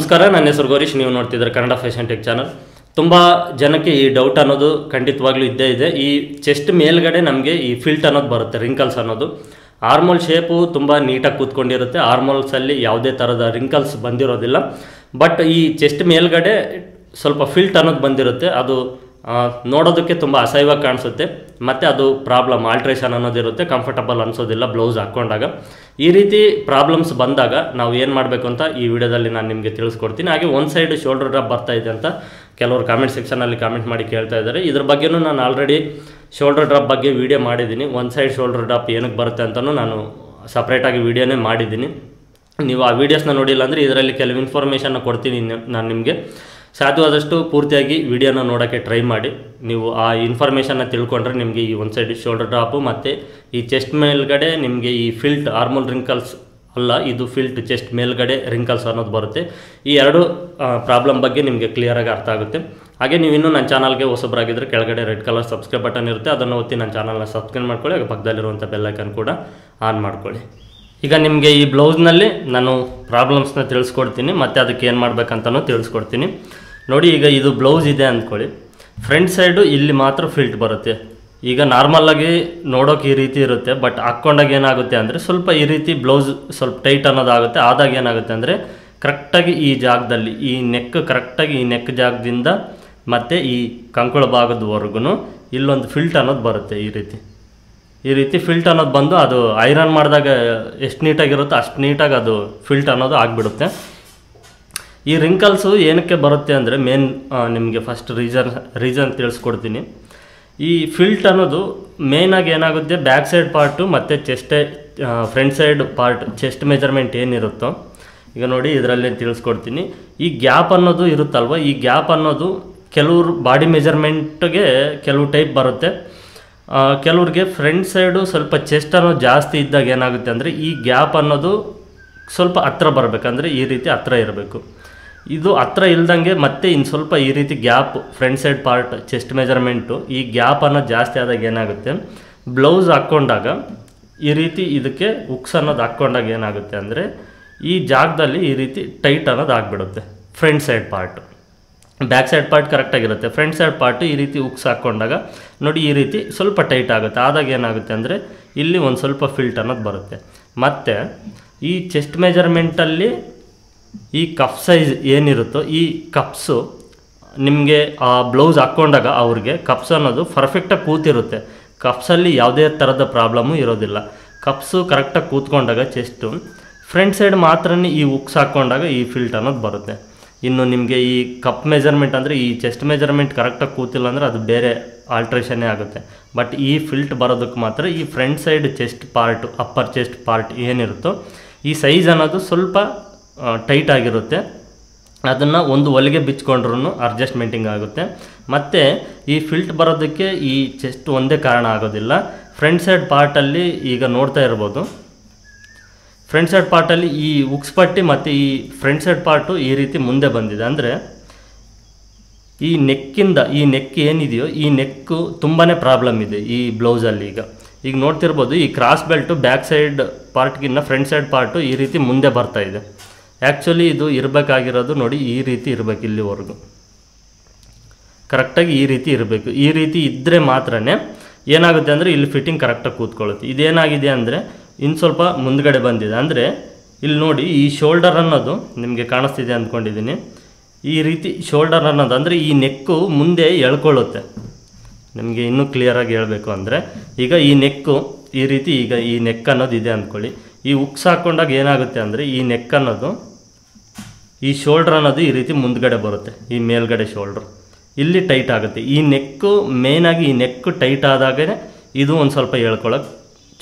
ನಮಸ್ಕಾರ, ನನ್ನ ಹೆಸರು ಗೌರೀಶ್. ನೀವು ನೋಡ್ತಿದ್ರೆ ಕನ್ನಡ ಫ್ಯಾಷನ್ ಟೆಕ್ ಚಾನಲ್. ತುಂಬ ಜನಕ್ಕೆ ಈ ಡೌಟ್ ಅನ್ನೋದು ಖಂಡಿತವಾಗ್ಲೂ ಇದ್ದೇ ಇದೆ. ಈ ಚೆಸ್ಟ್ ಮೇಲ್ಗಡೆ ನಮಗೆ ಈ ಫಿಲ್ಟ್ ಅನ್ನೋದು ಬರುತ್ತೆ, ರಿಂಕಲ್ಸ್ ಅನ್ನೋದು. ಆರ್ಮೋಲ್ ಶೇಪು ತುಂಬ ನೀಟಾಗಿ ಕೂತ್ಕೊಂಡಿರುತ್ತೆ. ಆರ್ಮೋಲ್ಸಲ್ಲಿ ಯಾವುದೇ ಥರದ ರಿಂಕಲ್ಸ್ ಬಂದಿರೋದಿಲ್ಲ. ಬಟ್ ಈ ಚೆಸ್ಟ್ ಮೇಲ್ಗಡೆ ಸ್ವಲ್ಪ ಫಿಲ್ಟ್ ಅನ್ನೋದು ಬಂದಿರುತ್ತೆ. ಅದು ನೋಡೋದಕ್ಕೆ ತುಂಬ ಅಸಹ್ಯವಾಗಿ ಕಾಣಿಸುತ್ತೆ. ಮತ್ತು ಅದು ಪ್ರಾಬ್ಲಮ್, ಆಲ್ಟ್ರೇಷನ್ ಅನ್ನೋದಿರುತ್ತೆ, ಕಂಫರ್ಟಬಲ್ ಅನಿಸೋದಿಲ್ಲ ಬ್ಲೌಸ್ ಹಾಕ್ಕೊಂಡಾಗ. ಈ ರೀತಿ ಪ್ರಾಬ್ಲಮ್ಸ್ ಬಂದಾಗ ನಾವು ಏನು ಮಾಡಬೇಕು ಅಂತ ಈ ವಿಡಿಯೋದಲ್ಲಿ ನಾನು ನಿಮಗೆ ತಿಳಿಸ್ಕೊಡ್ತೀನಿ. ಹಾಗೆ ಒಂದು ಸೈಡ್ ಶೋಲ್ಡರ್ ಡ್ರಾಪ್ ಬರ್ತಾ ಇದೆ ಅಂತ ಕೆಲವರು ಕಾಮೆಂಟ್ ಸೆಕ್ಷನಲ್ಲಿ ಕಾಮೆಂಟ್ ಮಾಡಿ ಕೇಳ್ತಾ ಇದ್ದಾರೆ. ಇದ್ರ ಬಗ್ಗೆನೂ ನಾನು ಆಲ್ರೆಡಿ ಶೋಲ್ಡರ್ ಡ್ರಾಪ್ ಬಗ್ಗೆ ವಿಡಿಯೋ ಮಾಡಿದ್ದೀನಿ. ಒಂದು ಸೈಡ್ ಶೋಲ್ಡರ್ ಡ್ರಾಪ್ ಏನಕ್ಕೆ ಬರುತ್ತೆ ಅಂತಲೂ ನಾನು ಸಪ್ರೇಟಾಗಿ ವಿಡಿಯೋನೇ ಮಾಡಿದ್ದೀನಿ. ನೀವು ಆ ವೀಡಿಯೋಸ್ನ ನೋಡಿಲ್ಲ ಅಂದರೆ ಇದರಲ್ಲಿ ಕೆಲವು ಇನ್ಫಾರ್ಮೇಷನ್ನ ಕೊಡ್ತೀನಿ ನಾನು ನಿಮಗೆ. ಸಾಧ್ಯವಾದಷ್ಟು ಪೂರ್ತಿಯಾಗಿ ವಿಡಿಯೋನ ನೋಡೋಕ್ಕೆ ಟ್ರೈ ಮಾಡಿ. ನೀವು ಆ ಇನ್ಫಾರ್ಮೇಷನ್ನ ತಿಳ್ಕೊಂಡ್ರೆ ನಿಮಗೆ ಈ ಒಂದು ಸೈಡ್ ಶೋಲ್ಡರ್ ಡ್ರಾಪು ಮತ್ತು ಈ ಚೆಸ್ಟ್ ಮೇಲ್ಗಡೆ ನಿಮಗೆ ಈ ಫಿಲ್ಟ್ ಆರ್ಮೋಲ್ ರಿಂಕಲ್ಸ್ ಅಲ್ಲ, ಇದು ಫಿಲ್ಟ್ ಚೆಸ್ಟ್ ಮೇಲ್ಗಡೆ ರಿಂಕಲ್ಸ್ ಅನ್ನೋದು ಬರುತ್ತೆ. ಈ ಎರಡು ಪ್ರಾಬ್ಲಮ್ ಬಗ್ಗೆ ನಿಮಗೆ ಕ್ಲಿಯರಾಗಿ ಅರ್ಥ ಆಗುತ್ತೆ. ಹಾಗೆ ನೀವು ಇನ್ನೂ ನನ್ನ ಚಾನಲ್ಗೆ ಹೊಸಬರಾಗಿದ್ದರೆ ಕೆಳಗಡೆ ರೆಡ್ ಕಲರ್ ಸಬ್ಸ್ಕ್ರೈಬ್ ಬಟನ್ ಇರುತ್ತೆ, ಅದನ್ನು ಒತ್ತಿ ನನ್ನ ಚಾನಲ್ನ ಸಬ್ಸ್ಕ್ರೈಬ್ ಮಾಡ್ಕೊಳ್ಳಿ. ಹಾಗೆ ಪಕ್ಕದಲ್ಲಿರುವಂಥ ಬೆಲ್ ಐಕಾನ್ ಕೂಡ ಆನ್ ಮಾಡ್ಕೊಳ್ಳಿ. ಈಗ ನಿಮಗೆ ಈ ಬ್ಲೌಸ್ನಲ್ಲಿ ನಾನು ಪ್ರಾಬ್ಲಮ್ಸ್ನ ತಿಳಿಸ್ಕೊಡ್ತೀನಿ, ಮತ್ತು ಅದಕ್ಕೆ ಏನು ಮಾಡಬೇಕಂತನೂ ತಿಳಿಸ್ಕೊಡ್ತೀನಿ. ನೋಡಿ, ಈಗ ಇದು ಬ್ಲೌಸ್ ಇದೆ ಅಂದ್ಕೊಳ್ಳಿ. ಫ್ರಂಟ್ ಸೈಡು ಇಲ್ಲಿ ಮಾತ್ರ ಫಿಲ್ಟ್ ಬರುತ್ತೆ. ಈಗ ನಾರ್ಮಲಾಗಿ ನೋಡೋಕೆ ಈ ರೀತಿ ಇರುತ್ತೆ, ಬಟ್ ಹಾಕ್ಕೊಂಡಾಗ ಏನಾಗುತ್ತೆ ಅಂದರೆ ಸ್ವಲ್ಪ ಈ ರೀತಿ ಬ್ಲೌಸ್ ಸ್ವಲ್ಪ ಟೈಟ್ ಅನ್ನೋದಾಗುತ್ತೆ. ಆದಾಗ ಏನಾಗುತ್ತೆ ಅಂದರೆ ಕರೆಕ್ಟಾಗಿ ಈ ಜಾಗದಲ್ಲಿ ಈ ನೆಕ್, ಕರೆಕ್ಟಾಗಿ ಈ ನೆಕ್ ಜಾಗದಿಂದ ಮತ್ತು ಈ ಕಂಕುಳ ಭಾಗದವರೆಗೂ ಇಲ್ಲೊಂದು ಫಿಲ್ಟ್ ಅನ್ನೋದು ಬರುತ್ತೆ. ಈ ರೀತಿ ಫಿಲ್ಟ್ ಅನ್ನೋದು ಬಂದು ಅದು ಐರನ್ ಮಾಡಿದಾಗ ಎಷ್ಟು ನೀಟಾಗಿರುತ್ತೋ ಅಷ್ಟು ನೀಟಾಗಿ ಅದು ಫಿಲ್ಟ್ ಅನ್ನೋದು ಆಗಿಬಿಡುತ್ತೆ. ಈ ರಿಂಕಲ್ಸು ಏನಕ್ಕೆ ಬರುತ್ತೆ ಅಂದರೆ ಮೇನ್ ನಿಮಗೆ ಫಸ್ಟ್ ರೀಸನ್ ತಿಳಿಸ್ಕೊಡ್ತೀನಿ. ಈ ಫಿಲ್ಟ್ ಅನ್ನೋದು ಮೇಯ್ನಾಗಿ ಏನಾಗುತ್ತೆ, ಬ್ಯಾಕ್ ಸೈಡ್ ಪಾರ್ಟು ಮತ್ತು front side part chest measurement ಏನಿರುತ್ತೋ, ಈಗ ನೋಡಿ ಇದರಲ್ಲಿ ತಿಳಿಸ್ಕೊಡ್ತೀನಿ. ಈ ಗ್ಯಾಪ್ ಅನ್ನೋದು ಇರುತ್ತಲ್ವ, ಈ ಗ್ಯಾಪ್ ಅನ್ನೋದು ಕೆಲವ್ರು ಬಾಡಿ ಮೆಜರ್ಮೆಂಟ್ಗೆ ಕೆಲವು ಟೈಪ್ ಬರುತ್ತೆ. ಕೆಲವ್ರಿಗೆ ಫ್ರಂಟ್ ಸೈಡು ಸ್ವಲ್ಪ ಚೆಸ್ಟ್ ಅನ್ನೋದು ಜಾಸ್ತಿ ಇದ್ದಾಗ ಏನಾಗುತ್ತೆ ಅಂದರೆ ಈ ಗ್ಯಾಪ್ ಅನ್ನೋದು ಸ್ವಲ್ಪ ಹತ್ರ ಬರಬೇಕಂದ್ರೆ ಈ ರೀತಿ ಹತ್ರ ಇರಬೇಕು. ಇದು ಹತ್ರ ಇಲ್ದಂಗೆ ಮತ್ತೆ ಇನ್ನು ಸ್ವಲ್ಪ ಈ ರೀತಿ gap front side part chest measurement ಈ ಗ್ಯಾಪ್ ಅನ್ನೋದು ಜಾಸ್ತಿ ಆದಾಗ ಏನಾಗುತ್ತೆ, ಬ್ಲೌಸ್ ಹಾಕ್ಕೊಂಡಾಗ ಈ ರೀತಿ ಇದಕ್ಕೆ ಉಕ್ಸ್ ಅನ್ನೋದು ಹಾಕ್ಕೊಂಡಾಗ ಏನಾಗುತ್ತೆ ಅಂದರೆ ಈ ಜಾಗದಲ್ಲಿ ಈ ರೀತಿ ಟೈಟ್ ಅನ್ನೋದು ಆಗಿಬಿಡುತ್ತೆ. Front side part, back side part ಕರೆಕ್ಟಾಗಿರುತ್ತೆ, ಫ್ರಂಟ್ ಸೈಡ್ ಪಾರ್ಟು ಈ ರೀತಿ ಉಕ್ಸ್ ಹಾಕ್ಕೊಂಡಾಗ ನೋಡಿ ಈ ರೀತಿ ಸ್ವಲ್ಪ ಟೈಟ್ ಆಗುತ್ತೆ. ಆದಾಗ ಏನಾಗುತ್ತೆ ಅಂದರೆ ಇಲ್ಲಿ ಒಂದು ಸ್ವಲ್ಪ ಫಿಲ್ಟ್ ಅನ್ನೋದು ಬರುತ್ತೆ. ಮತ್ತು ಈ ಚೆಸ್ಟ್ ಮೆಜರ್ಮೆಂಟಲ್ಲಿ ಈ ಕಪ್ ಸೈಜ್ ಏನಿರುತ್ತೋ ಈ ಕಪ್ಸು ನಿಮಗೆ ಆ ಬ್ಲೌಸ್ ಹಾಕ್ಕೊಂಡಾಗ ಅವ್ರಿಗೆ ಕಪ್ಸ್ ಅನ್ನೋದು ಪರ್ಫೆಕ್ಟಾಗಿ ಕೂತಿರುತ್ತೆ. ಕಪ್ಸಲ್ಲಿ ಯಾವುದೇ ಥರದ ಪ್ರಾಬ್ಲಮ್ಮು ಇರೋದಿಲ್ಲ. ಕಪ್ಸು ಕರೆಕ್ಟಾಗಿ ಕೂತ್ಕೊಂಡಾಗ ಚೆಸ್ಟು ಫ್ರಂಟ್ ಸೈಡ್ ಮಾತ್ರನೇ ಈ ಉಕ್ಸ್ ಹಾಕ್ಕೊಂಡಾಗ ಈ ಫಿಲ್ಟ್ ಅನ್ನೋದು ಬರುತ್ತೆ. ಇನ್ನು ನಿಮಗೆ ಈ ಕಪ್ ಮೆಜರ್ಮೆಂಟ್ ಅಂದರೆ ಈ ಚೆಸ್ಟ್ ಮೆಜರ್ಮೆಂಟ್ ಕರೆಕ್ಟಾಗಿ ಕೂತಿಲ್ಲ ಅಂದರೆ ಅದು ಬೇರೆ ಆಲ್ಟ್ರೇಷನ್ನೇ ಆಗುತ್ತೆ. ಬಟ್ ಈ ಫಿಲ್ಟ್ ಬರೋದಕ್ಕೆ ಮಾತ್ರ ಈ front side chest part, upper chest part ಏನಿರುತ್ತೋ ಈ ಸೈಜ್ ಅನ್ನೋದು ಸ್ವಲ್ಪ ಟೈಟ್ ಆಗಿರುತ್ತೆ. ಅದನ್ನು ಒಂದು ಹೊಲಿಗೆ ಬಿಚ್ಕೊಂಡ್ರೂ ಅಡ್ಜಸ್ಟ್ಮೆಂಟಿಂಗ್ ಆಗುತ್ತೆ. ಮತ್ತು ಈ ಫಿಲ್ಟ್ ಬರೋದಕ್ಕೆ ಈ ಚೆಸ್ಟ್ ಒಂದೇ ಕಾರಣ ಆಗೋದಿಲ್ಲ. ಫ್ರಂಟ್ ಸೈಡ್ ಪಾರ್ಟಲ್ಲಿ ಈಗ ನೋಡ್ತಾ ಇರ್ಬೋದು, ಫ್ರಂಟ್ ಸೈಡ್ ಪಾರ್ಟಲ್ಲಿ ಈ ಉಕ್ಸ್ ಪಟ್ಟಿ ಮತ್ತು ಈ ಫ್ರಂಟ್ ಸೈಡ್ ಪಾರ್ಟು ಈ ರೀತಿ ಮುಂದೆ ಬಂದಿದೆ. ಅಂದರೆ ಈ ನೆಕ್ಕಿಂದ ಈ ನೆಕ್ ಏನಿದೆಯೋ ಈ ನೆಕ್ಕು ತುಂಬಾ ಪ್ರಾಬ್ಲಮ್ ಇದೆ ಈ ಬ್ಲೌಸಲ್ಲಿ. ಈಗ ನೋಡ್ತಿರ್ಬೋದು, ಈ ಕ್ರಾಸ್ ಬೆಲ್ಟು ಬ್ಯಾಕ್ ಸೈಡ್ ಪಾರ್ಟ್ಗಿನ್ನ ಫ್ರಂಟ್ ಸೈಡ್ ಪಾರ್ಟು ಈ ರೀತಿ ಮುಂದೆ ಬರ್ತಾ ಇದೆ. ಆ್ಯಕ್ಚುಲಿ ಇದು ಇರಬೇಕಾಗಿರೋದು ನೋಡಿ ಈ ರೀತಿ ಇರಬೇಕು, ಇಲ್ಲಿವರೆಗೂ ಕರೆಕ್ಟಾಗಿ ಈ ರೀತಿ ಇರಬೇಕು. ಈ ರೀತಿ ಇದ್ದರೆ ಮಾತ್ರ ಏನಾಗುತ್ತೆ ಅಂದರೆ ಇಲ್ಲಿ ಫಿಟ್ಟಿಂಗ್ ಕರೆಕ್ಟಾಗಿ ಕೂತ್ಕೊಳ್ಳುತ್ತೆ. ಇದೇನಾಗಿದೆ ಅಂದರೆ ಇನ್ನು ಸ್ವಲ್ಪ ಮುಂದ್ಗಡೆ ಬಂದಿದೆ. ಅಂದರೆ ಇಲ್ಲಿ ನೋಡಿ ಈ ಶೋಲ್ಡರ್ ಅನ್ನೋದು ನಿಮಗೆ ಕಾಣಿಸ್ತಿದೆ ಅಂದ್ಕೊಂಡಿದ್ದೀನಿ. ಈ ರೀತಿ ಶೋಲ್ಡರ್ ಅನ್ನೋದು ಅಂದರೆ ಈ ನೆಕ್ಕು ಮುಂದೆ ಎಳ್ಕೊಳ್ಳುತ್ತೆ. ನಿಮಗೆ ಇನ್ನೂ ಕ್ಲಿಯರಾಗಿ ಹೇಳಬೇಕು ಅಂದರೆ ಈಗ ಈ ನೆಕ್ಕು ಈ ರೀತಿ, ಈಗ ಈ ನೆಕ್ ಅನ್ನೋದು ಇದೆ ಅಂದ್ಕೊಳ್ಳಿ. ಈ ಉಕ್ಸ್ ಹಾಕ್ಕೊಂಡಾಗ ಏನಾಗುತ್ತೆ ಅಂದರೆ ಈ ನೆಕ್ ಅನ್ನೋದು, ಈ ಶೋಲ್ಡ್ರ್ ಅನ್ನೋದು ಈ ರೀತಿ ಮುಂದ್ಗಡೆ ಬರುತ್ತೆ. ಈ ಮೇಲ್ಗಡೆ ಶೋಲ್ಡ್ರ್ ಇಲ್ಲಿ ಟೈಟ್ ಆಗುತ್ತೆ. ಈ ನೆಕ್ಕು ಮೇಯ್ನಾಗಿ ಈ ನೆಕ್ಕು ಟೈಟ್ ಆದಾಗೇ ಇದು ಒಂದು ಸ್ವಲ್ಪ ಹೇಳ್ಕೊಳ್ಳೋಕೆ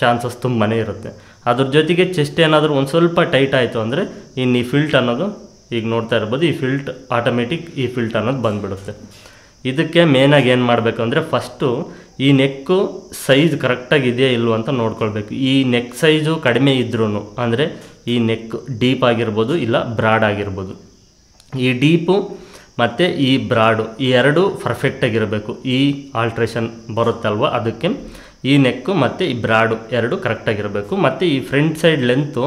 ಚಾನ್ಸಸ್ ತುಂಬಾ ಇರುತ್ತೆ. ಅದ್ರ ಜೊತೆಗೆ ಚೆಸ್ಟ್ ಏನಾದರೂ ಒಂದು ಸ್ವಲ್ಪ ಟೈಟ್ ಆಯಿತು ಅಂದರೆ ಇನ್ನು ಈ ಫಿಲ್ಟ್ ಅನ್ನೋದು ಈಗ ನೋಡ್ತಾ ಇರ್ಬೋದು, ಈ ಫಿಲ್ಟ್ ಆಟೋಮೆಟಿಕ್ ಈ ಫಿಲ್ಟ್ ಅನ್ನೋದು ಬಂದುಬಿಡುತ್ತೆ. ಇದಕ್ಕೆ ಮೇಯ್ನಾಗಿ ಏನು ಮಾಡಬೇಕು ಅಂದರೆ ಫಸ್ಟು ಈ ನೆಕ್ಕು ಸೈಜ್ ಕರೆಕ್ಟಾಗಿ ಇದೆಯಾ ಇಲ್ವೋ ಅಂತ ನೋಡ್ಕೊಳ್ಬೇಕು. ಈ ನೆಕ್ ಸೈಜು ಕಡಿಮೆ ಇದ್ರೂ ಅಂದರೆ ಈ ನೆಕ್ ಡೀಪ್ ಆಗಿರ್ಬೋದು ಇಲ್ಲ ಬ್ರಾಡ್ ಆಗಿರ್ಬೋದು, ಈ ಡೀಪು ಮತ್ತು ಈ ಬ್ರಾಡು ಈ ಎರಡು ಪರ್ಫೆಕ್ಟಾಗಿರಬೇಕು. ಈ ಆಲ್ಟ್ರೇಷನ್ ಬರುತ್ತಲ್ವ, ಅದಕ್ಕೆ ಈ ನೆಕ್ಕು ಮತ್ತು ಈ ಬ್ರಾಡು ಎರಡು ಕರೆಕ್ಟಾಗಿರಬೇಕು. ಮತ್ತು ಈ ಫ್ರಂಟ್ ಸೈಡ್ ಲೆಂತು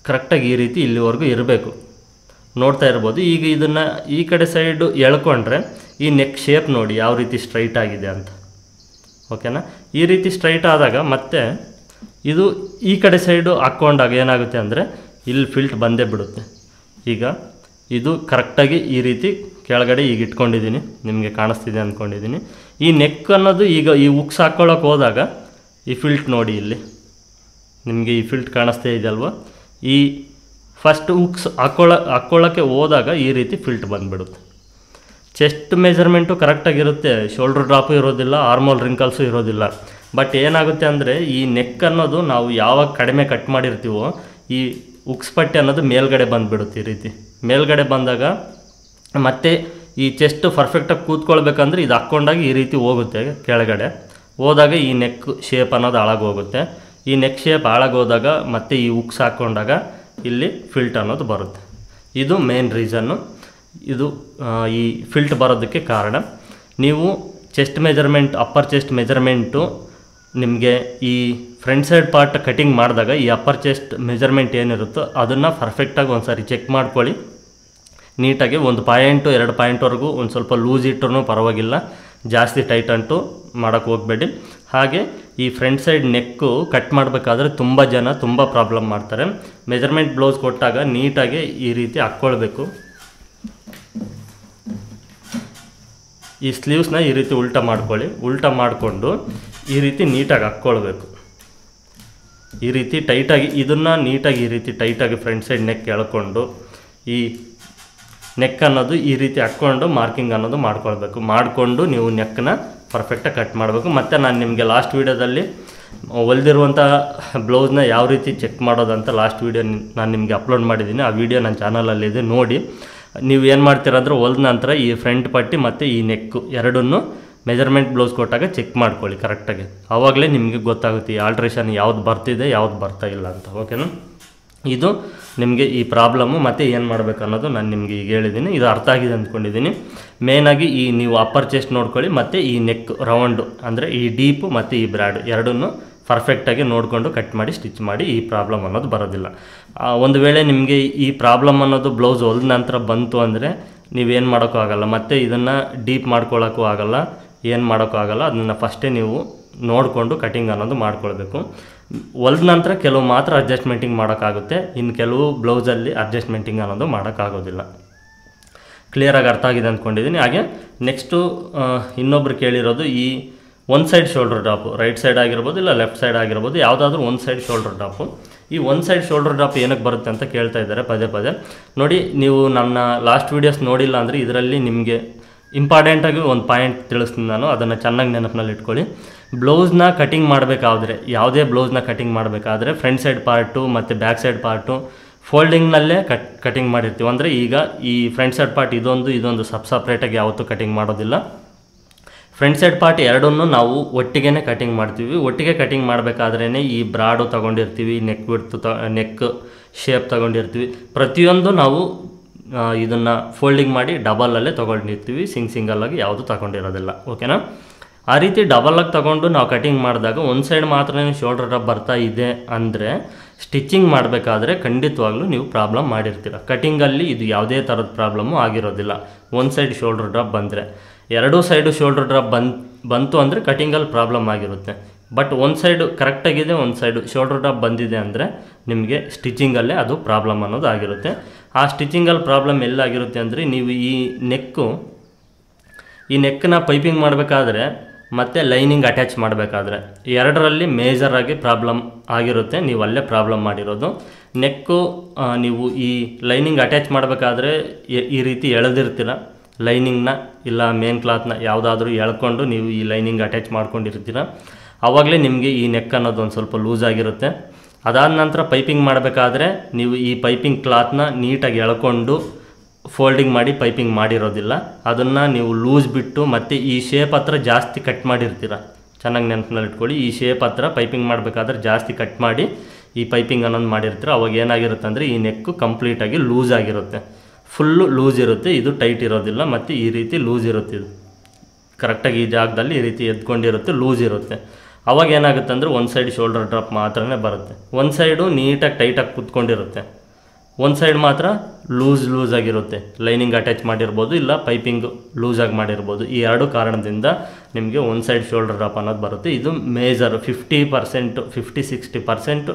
ಕರೆಕ್ಟಾಗಿ ಈ ರೀತಿ ಇಲ್ಲಿವರೆಗೂ ಇರಬೇಕು. ನೋಡ್ತಾ ಇರ್ಬೋದು. ಈಗ ಇದನ್ನು ಈ ಕಡೆ ಸೈಡು ಎಳ್ಕೊಂಡ್ರೆ ಈ ನೆಕ್ ಶೇಪ್ ನೋಡಿ ಯಾವ ರೀತಿ ಸ್ಟ್ರೈಟ್ ಆಗಿದೆ ಅಂತ. ಓಕೆನಾ, ಈ ರೀತಿ ಸ್ಟ್ರೈಟ್ ಆದಾಗ ಮತ್ತೆ ಇದು ಈ ಕಡೆ ಸೈಡು ಹಾಕ್ಕೊಂಡಾಗ ಏನಾಗುತ್ತೆ ಅಂದರೆ ಇಲ್ಲಿ ಫಿಲ್ಟ್ ಬಂದೇ ಬಿಡುತ್ತೆ. ಈಗ ಇದು ಕರೆಕ್ಟಾಗಿ ಈ ರೀತಿ ಕೆಳಗಡೆ ಈಗ ಇಟ್ಕೊಂಡಿದ್ದೀನಿ, ನಿಮಗೆ ಕಾಣಿಸ್ತಿದೆ ಅಂದ್ಕೊಂಡಿದ್ದೀನಿ. ಈ ನೆಕ್ ಅನ್ನೋದು ಈಗ ಈ ಉಕ್ಸ್ ಹಾಕ್ಕೊಳ್ಳೋಕೆ ಹೋದಾಗ ಈ ಫಿಲ್ಟ್ ನೋಡಿ, ಇಲ್ಲಿ ನಿಮಗೆ ಈ ಫಿಲ್ಟ್ ಕಾಣಿಸ್ತಾ ಇದೆಯಲ್ವ, ಈ ಫಸ್ಟ್ ಉಕ್ಸ್ ಹಾಕ್ಕೊಳ್ಳೋಕ್ಕೆ ಹೋದಾಗ ಈ ರೀತಿ ಫಿಲ್ಟ್ ಬಂದುಬಿಡುತ್ತೆ. ಚೆಸ್ಟ್ ಮೆಜರ್ಮೆಂಟು ಕರೆಕ್ಟಾಗಿರುತ್ತೆ, ಶೋಲ್ಡ್ರ್ ಡ್ರಾಪು ಇರೋದಿಲ್ಲ, ಆರ್ಮೋಲ್ ರಿಂಕಲ್ಸು ಇರೋದಿಲ್ಲ. ಬಟ್ ಏನಾಗುತ್ತೆ ಅಂದರೆ ಈ ನೆಕ್ ಅನ್ನೋದು ನಾವು ಯಾವಾಗ ಕಡಿಮೆ ಕಟ್ ಮಾಡಿರ್ತೀವೋ ಈ ಉಕ್ಸ್ ಪಟ್ಟೆ ಅನ್ನೋದು ಮೇಲ್ಗಡೆ ಬಂದುಬಿಡುತ್ತೆ. ಈ ರೀತಿ ಮೇಲ್ಗಡೆ ಬಂದಾಗ ಮತ್ತು ಈ ಚೆಸ್ಟ್ ಪರ್ಫೆಕ್ಟಾಗಿ ಕೂತ್ಕೊಳ್ಬೇಕಂದ್ರೆ ಇದು ಹಾಕ್ಕೊಂಡಾಗ ಈ ರೀತಿ ಹೋಗುತ್ತೆ, ಕೆಳಗಡೆ ಹೋದಾಗ ಈ ನೆಕ್ ಶೇಪ್ ಅನ್ನೋದು ಹಾಳಾಗೋಗುತ್ತೆ. ಈ ನೆಕ್ ಶೇಪ್ ಹಾಳಾಗೋದಾಗ ಮತ್ತು ಈ ಉಕ್ಸ್ ಹಾಕ್ಕೊಂಡಾಗ ಇಲ್ಲಿ ಫಿಲ್ಟ್ ಅನ್ನೋದು ಬರುತ್ತೆ. ಇದು ಮೇನ್ ರೀಸನ್ನು. ಇದು ಈ ಫಿಲ್ಟ್ ಬರೋದಕ್ಕೆ ಕಾರಣ. ನೀವು chest measurement, upper chest measurement ನಿಮಗೆ ಈ ಫ್ರಂಟ್ ಸೈಡ್ ಪಾರ್ಟ್ ಕಟಿಂಗ್ ಮಾಡಿದಾಗ ಈ ಅಪ್ಪರ್ ಚೆಸ್ಟ್ ಮೆಜರ್ಮೆಂಟ್ ಏನಿರುತ್ತೋ ಅದನ್ನು ಪರ್ಫೆಕ್ಟಾಗಿ ಒಂದು ಸಾರಿ ಚೆಕ್ ಮಾಡ್ಕೊಳ್ಳಿ. ನೀಟಾಗಿ 1 ಪಾಯಿಂಟು 2 ಪಾಯಿಂಟ್ವರೆಗೂ ಒಂದು ಸ್ವಲ್ಪ ಲೂಸ್ ಇಟ್ಟರೂ ಪರವಾಗಿಲ್ಲ, ಜಾಸ್ತಿ ಟೈಟ್ ಅಂಟು ಮಾಡೋಕ್ಕೆ ಹೋಗಬೇಡಿ. ಹಾಗೆ ಈ ಫ್ರಂಟ್ ಸೈಡ್ ನೆಕ್ಕು ಕಟ್ ಮಾಡಬೇಕಾದ್ರೆ ತುಂಬ ಜನ ತುಂಬ ಪ್ರಾಬ್ಲಮ್ ಮಾಡ್ತಾರೆ. ಮೆಜರ್ಮೆಂಟ್ ಬ್ಲೌಸ್ ಕೊಟ್ಟಾಗ ನೀಟಾಗಿ ಈ ರೀತಿ ಹಾಕ್ಕೊಳ್ಬೇಕು. ಈ ಸ್ಲೀವ್ಸ್ನ ಈ ರೀತಿ ಉಲ್ಟಾ ಮಾಡ್ಕೊಳ್ಳಿ. ಉಲ್ಟಾ ಮಾಡಿಕೊಂಡು ಈ ರೀತಿ ನೀಟಾಗಿ ಹಾಕ್ಕೊಳ್ಬೇಕು. ಈ ರೀತಿ ಟೈಟಾಗಿ ಇದನ್ನು ನೀಟಾಗಿ ಈ ರೀತಿ ಟೈಟಾಗಿ ಫ್ರಂಟ್ ಸೈಡ್ ನೆಕ್ ಎಳ್ಕೊಂಡು ಈ ನೆಕ್ ಅನ್ನೋದು ಈ ರೀತಿ ಹಾಕ್ಕೊಂಡು ಮಾರ್ಕಿಂಗ್ ಅನ್ನೋದು ಮಾಡ್ಕೊಳ್ಬೇಕು. ಮಾಡಿಕೊಂಡು ನೀವು ನೆಕ್ಕನ್ನ ಪರ್ಫೆಕ್ಟಾಗಿ ಕಟ್ ಮಾಡಬೇಕು. ಮತ್ತು ನಾನು ನಿಮಗೆ ಲಾಸ್ಟ್ ವೀಡಿಯೋದಲ್ಲಿ ಹೊಲ್ದಿರುವಂಥ ಬ್ಲೌಸ್ನ ಯಾವ ರೀತಿ ಚೆಕ್ ಮಾಡೋದಂತ ಲಾಸ್ಟ್ ವೀಡಿಯೋ ನಾನು ನಿಮಗೆ ಅಪ್ಲೋಡ್ ಮಾಡಿದ್ದೀನಿ. ಆ ವಿಡಿಯೋ ನನ್ನ ಚಾನಲಲ್ಲಿದೆ, ನೋಡಿ. ನೀವು ಏನು ಮಾಡ್ತೀರ ಅಂದರೆ ಹೊಲ್ದ ನಂತರ ಈ ಫ್ರಂಟ್ ಪಟ್ಟಿ ಮತ್ತು ಈ ನೆಕ್ಕು ಎರಡನ್ನೂ ಮೆಜರ್ಮೆಂಟ್ ಬ್ಲೌಸ್ ಕೊಟ್ಟಾಗ ಚೆಕ್ ಮಾಡ್ಕೊಳ್ಳಿ ಕರೆಕ್ಟಾಗಿ. ಆವಾಗಲೇ ನಿಮಗೆ ಗೊತ್ತಾಗುತ್ತೆ ಈ ಆಲ್ಟ್ರೇಷನ್ ಯಾವ್ದು ಬರ್ತಿದೆ ಯಾವ್ದು ಬರ್ತಾ ಇಲ್ಲ ಅಂತ. ಓಕೆನಾ, ಇದು ನಿಮಗೆ ಈ ಪ್ರಾಬ್ಲಮ್ಮು ಮತ್ತು ಏನು ಮಾಡಬೇಕು ಅನ್ನೋದು ನಾನು ನಿಮಗೆ ಈಗ ಹೇಳಿದ್ದೀನಿ. ಇದು ಅರ್ಥ ಆಗಿದೆ ಅಂದ್ಕೊಂಡಿದ್ದೀನಿ. ಮೇಯ್ನಾಗಿ ಈ ನೀವು ಅಪ್ಪರ್ ಚೆಸ್ಟ್ ನೋಡ್ಕೊಳ್ಳಿ ಮತ್ತು ಈ ನೆಕ್ ರೌಂಡು ಅಂದರೆ ಈ ಡೀಪು ಮತ್ತು ಈ ಬ್ರಾಡ್ ಎರಡನ್ನೂ ಪರ್ಫೆಕ್ಟಾಗಿ ನೋಡಿಕೊಂಡು ಕಟ್ ಮಾಡಿ ಸ್ಟಿಚ್ ಮಾಡಿ. ಈ ಪ್ರಾಬ್ಲಮ್ ಅನ್ನೋದು ಬರೋದಿಲ್ಲ. ಒಂದು ವೇಳೆ ನಿಮಗೆ ಈ ಪ್ರಾಬ್ಲಮ್ ಅನ್ನೋದು ಬ್ಲೌಸ್ ಹೊಲ್ದ ನಂತರ ಬಂತು ಅಂದರೆ ನೀವೇನು ಮಾಡೋಕ್ಕೂ ಆಗೋಲ್ಲ, ಮತ್ತು ಇದನ್ನು ಡೀಪ್ ಮಾಡ್ಕೊಳ್ಳೋಕ್ಕೂ ಆಗೋಲ್ಲ, ಏನು ಮಾಡೋಕ್ಕೂ ಆಗೋಲ್ಲ. ಅದನ್ನು ಫಸ್ಟೇ ನೀವು ನೋಡಿಕೊಂಡು ಕಟಿಂಗ್ ಅನ್ನೋದು ಮಾಡ್ಕೊಳ್ಬೇಕು. ಹೊಲ್ದ ನಂತರ ಕೆಲವು ಮಾತ್ರ ಅಡ್ಜಸ್ಟ್ಮೆಂಟಿಂಗ್ ಮಾಡೋಕ್ಕಾಗುತ್ತೆ, ಇನ್ನು ಕೆಲವು ಬ್ಲೌಸಲ್ಲಿ ಅಡ್ಜಸ್ಟ್ಮೆಂಟಿಂಗ್ ಅನ್ನೋದು ಮಾಡೋಕ್ಕಾಗೋದಿಲ್ಲ. ಕ್ಲಿಯರಾಗಿ ಅರ್ಥ ಆಗಿದೆ ಅಂದ್ಕೊಂಡಿದ್ದೀನಿ. ಹಾಗೆ ನೆಕ್ಸ್ಟು ಇನ್ನೊಬ್ರು ಕೇಳಿರೋದು ಈ one side shoulder drop, right side ಆಗಿರ್ಬೋದು ಇಲ್ಲ ಲೆಫ್ಟ್ ಸೈಡ್ ಆಗಿರ್ಬೋದು, ಯಾವುದಾದ್ರೂ ಒಂದು ಸೈಡ್ ಶೋಲ್ಡರ್ ಡ್ರಾಪು. ಈ ಒಂದು ಸೈಡ್ ಶೋಲ್ಡರ್ ಡ್ರಾಪ್ ಏನಕ್ಕೆ ಬರುತ್ತೆ ಅಂತ ಕೇಳ್ತಾ ಇದ್ದಾರೆ ಪದೇ ಪದೇ. ನೋಡಿ, ನೀವು ನನ್ನ ಲಾಸ್ಟ್ ವೀಡಿಯೋಸ್ ನೋಡಿಲ್ಲ ಅಂದರೆ ಇದರಲ್ಲಿ ನಿಮಗೆ ಇಂಪಾರ್ಟೆಂಟಾಗಿ ಒಂದು ಪಾಯಿಂಟ್ ತಿಳಿಸ್ತೀನಿ ನಾನು, ಅದನ್ನು ಚೆನ್ನಾಗಿ ನೆನಪಿನಲ್ಲಿ ಇಟ್ಕೊಳ್ಳಿ. ಬ್ಲೌಸ್ನ ಕಟಿಂಗ್ ಮಾಡಬೇಕಾದ್ರೆ, ಯಾವುದೇ ಬ್ಲೌಸ್ನ ಕಟಿಂಗ್ ಮಾಡಬೇಕಾದ್ರೆ ಫ್ರಂಟ್ ಸೈಡ್ ಪಾರ್ಟು ಮತ್ತು ಬ್ಯಾಕ್ ಸೈಡ್ ಪಾರ್ಟು ಫೋಲ್ಡಿಂಗ್ನಲ್ಲೇ ಕಟಿಂಗ್ ಮಾಡಿರ್ತೀವಿ. ಅಂದರೆ ಈಗ ಈ ಫ್ರಂಟ್ ಸೈಡ್ ಪಾರ್ಟ್ ಇದೊಂದು ಸಪ್ರೇಟಾಗಿ ಯಾವತ್ತೂ ಕಟಿಂಗ್ ಮಾಡೋದಿಲ್ಲ. ಫ್ರಂಟ್ ಸೈಡ್ ಪಾರ್ಟ್ ಎರಡನ್ನೂ ನಾವು ಒಟ್ಟಿಗೆ ಕಟಿಂಗ್ ಮಾಡ್ತೀವಿ. ಒಟ್ಟಿಗೆ ಕಟಿಂಗ್ ಮಾಡಬೇಕಾದ್ರೇ ಈ ಬ್ರಾಡು ತೊಗೊಂಡಿರ್ತೀವಿ, ನೆಕ್ ಬಿಡ್ತು ನೆಕ್ ಶೇಪ್ ತೊಗೊಂಡಿರ್ತೀವಿ. ಪ್ರತಿಯೊಂದು ನಾವು ಇದನ್ನು ಫೋಲ್ಡಿಂಗ್ ಮಾಡಿ ಡಬಲಲ್ಲೇ ತೊಗೊಂಡಿರ್ತೀವಿ, ಸಿಂಗಲ್ಲಾಗಿ ಯಾವುದು ತಗೊಂಡಿರೋದಿಲ್ಲ. ಓಕೆನಾ, ಆ ರೀತಿ ಡಬಲಾಗಿ ತೊಗೊಂಡು ನಾವು ಕಟಿಂಗ್ ಮಾಡಿದಾಗ ಒಂದು ಸೈಡ್ ಮಾತ್ರ ಶೋಲ್ಡರ್ ಡ್ರಾಪ್ ಬರ್ತಾ ಇದೆ ಅಂದರೆ ಸ್ಟಿಚಿಂಗ್ ಮಾಡಬೇಕಾದ್ರೆ ಖಂಡಿತವಾಗ್ಲೂ ನೀವು ಪ್ರಾಬ್ಲಮ್ ಮಾಡಿರ್ತೀರ. ಕಟಿಂಗಲ್ಲಿ ಇದು ಯಾವುದೇ ಥರದ ಪ್ರಾಬ್ಲಮ್ಮು ಆಗಿರೋದಿಲ್ಲ. ಒಂದು ಸೈಡ್ ಶೋಲ್ಡರ್ ಡ್ರಾಪ್ ಬಂದರೆ, ಎರಡೂ ಸೈಡು ಶೋಲ್ಡರ್ ಡ್ರಾಪ್ ಬಂತು ಅಂದರೆ ಕಟಿಂಗಲ್ಲಿ ಪ್ರಾಬ್ಲಮ್ ಆಗಿರುತ್ತೆ. ಬಟ್ ಒಂದು ಸೈಡು ಕರೆಕ್ಟಾಗಿದೆ, ಒಂದು ಸೈಡು ಶೋಲ್ಡರ್ ಡ್ರಾಪ್ ಬಂದಿದೆ ಅಂದರೆ ನಿಮಗೆ ಸ್ಟಿಚಿಂಗಲ್ಲೇ ಅದು ಪ್ರಾಬ್ಲಮ್ ಅನ್ನೋದು ಆಗಿರುತ್ತೆ. ಆ ಸ್ಟಿಚಿಂಗಲ್ಲಿ ಪ್ರಾಬ್ಲಮ್ ಎಲ್ಲಾಗಿರುತ್ತೆ ಅಂದರೆ ನೀವು ಈ ನೆಕ್ಕನ್ನ ಪೈಪಿಂಗ್ ಮಾಡಬೇಕಾದ್ರೆ ಮತ್ತು ಲೈನಿಂಗ್ ಅಟ್ಯಾಚ್ ಮಾಡಬೇಕಾದ್ರೆ ಎರಡರಲ್ಲಿ ಮೇಜರಾಗಿ ಪ್ರಾಬ್ಲಮ್ ಆಗಿರುತ್ತೆ. ನೀವು ಅಲ್ಲೇ ಪ್ರಾಬ್ಲಮ್ ಮಾಡಿರೋದು. ನೆಕ್ಕು ನೀವು ಈ ಲೈನಿಂಗ್ ಅಟ್ಯಾಚ್ ಮಾಡಬೇಕಾದ್ರೆ ಈ ರೀತಿ ಎಳೆದಿರ್ತೀರ ಲೈನಿಂಗ್ನ, ಇಲ್ಲ ಮೇನ್ ಕ್ಲಾತ್ನ ಯಾವುದಾದ್ರೂ ಎಳ್ಕೊಂಡು ನೀವು ಈ ಲೈನಿಂಗ್ ಅಟ್ಯಾಚ್ ಮಾಡ್ಕೊಂಡಿರ್ತೀರ. ಆವಾಗಲೇ ನಿಮಗೆ ಈ ನೆಕ್ ಅನ್ನೋದು ಒಂದು ಸ್ವಲ್ಪ ಲೂಸ್ ಆಗಿರುತ್ತೆ. ಅದಾದ ನಂತರ ಪೈಪಿಂಗ್ ಮಾಡಬೇಕಾದ್ರೆ ನೀವು ಈ ಪೈಪಿಂಗ್ ಕ್ಲಾತ್ನ ನೀಟಾಗಿ ಎಳ್ಕೊಂಡು ಫೋಲ್ಡಿಂಗ್ ಮಾಡಿ ಪೈಪಿಂಗ್ ಮಾಡಿರೋದಿಲ್ಲ. ಅದನ್ನು ನೀವು ಲೂಸ್ ಬಿಟ್ಟು ಮತ್ತು ಈ ಶೇಪ್ ಹತ್ರ ಜಾಸ್ತಿ ಕಟ್ ಮಾಡಿರ್ತೀರ. ಚೆನ್ನಾಗಿ ನೆನಪಿನಲ್ಲಿ ಇಟ್ಕೊಳ್ಳಿ, ಈ ಶೇಪ್ ಹತ್ರ ಪೈಪಿಂಗ್ ಮಾಡಬೇಕಾದ್ರೆ ಜಾಸ್ತಿ ಕಟ್ ಮಾಡಿ ಈ ಪೈಪಿಂಗ್ ಅನ್ನೋದು ಮಾಡಿರ್ತೀರ. ಅವಾಗ ಏನಾಗಿರುತ್ತೆ ಅಂದರೆ ಈ ನೆಕ್ಕು ಕಂಪ್ಲೀಟಾಗಿ ಲೂಸ್ ಆಗಿರುತ್ತೆ, ಫುಲ್ಲು ಲೂಸ್ ಇರುತ್ತೆ. ಇದು ಟೈಟ್ ಇರೋದಿಲ್ಲ ಮತ್ತು ಈ ರೀತಿ ಲೂಸ್ ಇರುತ್ತೆ. ಇದು ಕರೆಕ್ಟಾಗಿ ಈ ಜಾಗದಲ್ಲಿ ಈ ರೀತಿ ಎದ್ಕೊಂಡಿರುತ್ತೆ, ಲೂಸ್ ಇರುತ್ತೆ. ಅವಾಗ ಏನಾಗುತ್ತೆ ಅಂದರೆ ಒಂದು ಸೈಡ್ ಶೋಲ್ಡರ್ ಡ್ರಾಪ್ ಮಾತ್ರನೇ ಬರುತ್ತೆ. ಒಂದು ಸೈಡು ನೀಟಾಗಿ ಟೈಟಾಗಿ ಕೂತ್ಕೊಂಡಿರುತ್ತೆ. ಒಂದು ಸೈಡ್ ಮಾತ್ರ ಲೂಸ್ ಆಗಿರುತ್ತೆ, ಲೈನಿಂಗ್ ಅಟ್ಯಾಚ್ ಮಾಡಿರ್ಬೋದು ಇಲ್ಲ ಪೈಪಿಂಗ್ ಲೂಸಾಗಿ ಮಾಡಿರ್ಬೋದು. ಈ ಎರಡು ಕಾರಣದಿಂದ ನಿಮಗೆ ಒಂದು ಸೈಡ್ ಶೋಲ್ಡರ್ ಡ್ರಾಪ್ ಅನ್ನೋದು ಬರುತ್ತೆ. ಇದು ಮೇಜರ್ 50% 50-60%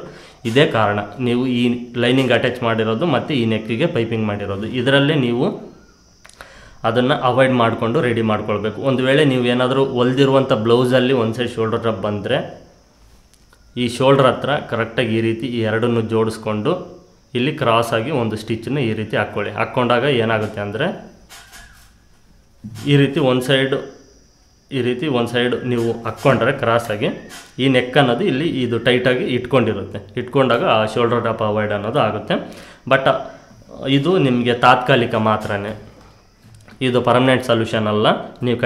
ಇದೇ ಕಾರಣ. ನೀವು ಈ ಲೈನಿಂಗ್ ಅಟ್ಯಾಚ್ ಮಾಡಿರೋದು ಮತ್ತು ಈ ನೆಕ್ಕಿಗೆ ಪೈಪಿಂಗ್ ಮಾಡಿರೋದು, ಇದರಲ್ಲೇ ನೀವು ಅದನ್ನು ಅವಾಯ್ಡ್ ಮಾಡಿಕೊಂಡು ರೆಡಿ ಮಾಡ್ಕೊಳ್ಬೇಕು. ಒಂದು ವೇಳೆ ನೀವು ಏನಾದರೂ ಹೊಲ್ದಿರುವಂಥ ಬ್ಲೌಸಲ್ಲಿ ಒಂದು ಸೈಡ್ ಶೋಲ್ಡರ್ ಡ್ರಾಪ್ ಬಂದರೆ ಈ ಶೋಲ್ಡರ್ ಹತ್ರ ಕರೆಕ್ಟಾಗಿ ಈ ರೀತಿ ಈ ಎರಡನ್ನು ಜೋಡಿಸ್ಕೊಂಡು ಇಲ್ಲಿ ಕ್ರಾಸಾಗಿ ಒಂದು ಸ್ಟಿಚ್ಚನ್ನು ಈ ರೀತಿ ಹಾಕ್ಕೊಳ್ಳಿ. ಹಾಕ್ಕೊಂಡಾಗ ಏನಾಗುತ್ತೆ ಅಂದರೆ ಈ ರೀತಿ ಒಂದು ಸೈಡ್ ನೀವು ಹಾಕ್ಕೊಂಡ್ರೆ ಕ್ರಾಸಾಗಿ ಈ ನೆಕ್ ಅನ್ನೋದು ಇಲ್ಲಿ ಇದು ಟೈಟಾಗಿ ಇಟ್ಕೊಂಡಾಗ ಆ ಶೋಲ್ಡರ್ ಡ್ರಾಪ್ ಅವಾಯ್ಡ್ ಅನ್ನೋದು ಆಗುತ್ತೆ. ಬಟ್ ಇದು ನಿಮಗೆ ತಾತ್ಕಾಲಿಕ ಮಾತ್ರನೇ, ಇದು ಪರ್ಮನೆಂಟ್ ಸೊಲ್ಯೂಷನ್ ಅಲ್ಲ. ನೀವು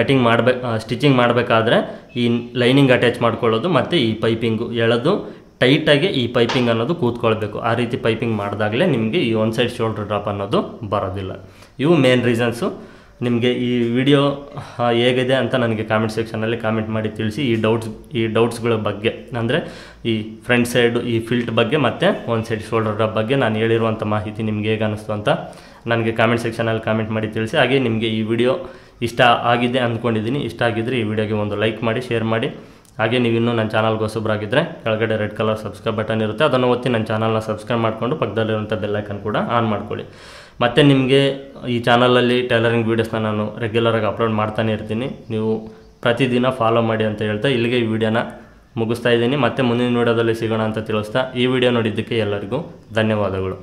ಸ್ಟಿಚಿಂಗ್ ಮಾಡಬೇಕಾದ್ರೆ ಈ ಲೈನಿಂಗ್ ಅಟ್ಯಾಚ್ ಮಾಡ್ಕೊಳ್ಳೋದು ಮತ್ತು ಈ ಪೈಪಿಂಗು ಎಳೆದು ಟೈಟಾಗಿ ಈ ಪೈಪಿಂಗ್ ಅನ್ನೋದು ಕೂತ್ಕೊಳ್ಬೇಕು. ಆ ರೀತಿ ಪೈಪಿಂಗ್ ಮಾಡಿದಾಗಲೇ ನಿಮಗೆ ಈ ಒಂದು ಸೈಡ್ ಶೋಲ್ಡರ್ ಡ್ರಾಪ್ ಅನ್ನೋದು ಬರೋದಿಲ್ಲ. ಇವು ಮೇನ್ ರೀಸನ್ಸು. ನಿಮಗೆ ಈ ವಿಡಿಯೋ ಹೇಗಿದೆ ಅಂತ ನನಗೆ ಕಾಮೆಂಟ್ ಸೆಕ್ಷನಲ್ಲಿ ಕಾಮೆಂಟ್ ಮಾಡಿ ತಿಳಿಸಿ. ಈ ಡೌಟ್ಸ್ಗಳ ಬಗ್ಗೆ ಅಂದರೆ ಈ ಫ್ರಂಟ್ ಸೈಡು ಈ ಫಿಲ್ಟ್ ಬಗ್ಗೆ ಮತ್ತು ಒಂದು ಸೈಡ್ ಶೋಲ್ಡರ್ ಡ್ರಾಪ್ ಬಗ್ಗೆ ನಾನು ಹೇಳಿರುವಂಥ ಮಾಹಿತಿ ನಿಮ್ಗೆ ಹೇಗೆ ಅನ್ನಿಸ್ತು ಅಂತ ನನಗೆ ಕಾಮೆಂಟ್ ಸೆಕ್ಷನಲ್ಲಿ ಕಾಮೆಂಟ್ ಮಾಡಿ ತಿಳಿಸಿ. ಹಾಗೆ ನಿಮಗೆ ಈ ವಿಡಿಯೋ ಇಷ್ಟ ಆಗಿದೆ ಅಂದ್ಕೊಂಡಿದ್ದೀನಿ. ಇಷ್ಟ ಆಗಿದ್ದರೆ ಈ ವಿಡಿಯೋಗೆ ಒಂದು ಲೈಕ್ ಮಾಡಿ, ಶೇರ್ ಮಾಡಿ. ಹಾಗೆ ನೀವು ಇನ್ನೂ ನನ್ನ ಚಾನಲ್ಗೆ ಹೊಸಬ್ರಾಗಿದ್ದರೆ ಕೆಳಗಡೆ ರೆಡ್ ಕಲರ್ ಸಬ್ಸ್ಕ್ರೈಬ್ ಬಟನ್ ಇರುತ್ತೆ, ಅದನ್ನು ಒತ್ತಿ ನನ್ನ ಚಾನಲ್ನ ಸಬ್ಸ್ಕ್ರೈಬ್ ಮಾಡಿಕೊಂಡು ಪಕ್ಕದಲ್ಲಿರುವಂಥ ಬೆಲ್ಲೈಕನ್ ಕೂಡ ಆನ್ ಮಾಡ್ಕೊಳ್ಳಿ. ಮತ್ತು ನಿಮಗೆ ಈ ಚಾನಲಲ್ಲಿ ಟೈಲರಿಂಗ್ ವೀಡಿಯೋಸ್ನ ನಾನು ರೆಗ್ಯುಲರಾಗಿ ಅಪ್ಲೋಡ್ ಮಾಡ್ತಾನೆ ಇರ್ತೀನಿ. ನೀವು ಪ್ರತಿದಿನ ಫಾಲೋ ಮಾಡಿ ಅಂತ ಹೇಳ್ತಾ ಇಲ್ಲಿಗೆ ಈ ವಿಡಿಯೋನ ಮುಗಿಸ್ತಾ ಇದ್ದೀನಿ. ಮತ್ತೆ ಮುಂದಿನ ವಿಡಿಯೋದಲ್ಲಿ ಸಿಗೋಣ ಅಂತ ತಿಳಿಸ್ತಾ ಈ ವಿಡಿಯೋ ನೋಡಿದ್ದಕ್ಕೆ ಎಲ್ಲರಿಗೂ ಧನ್ಯವಾದಗಳು.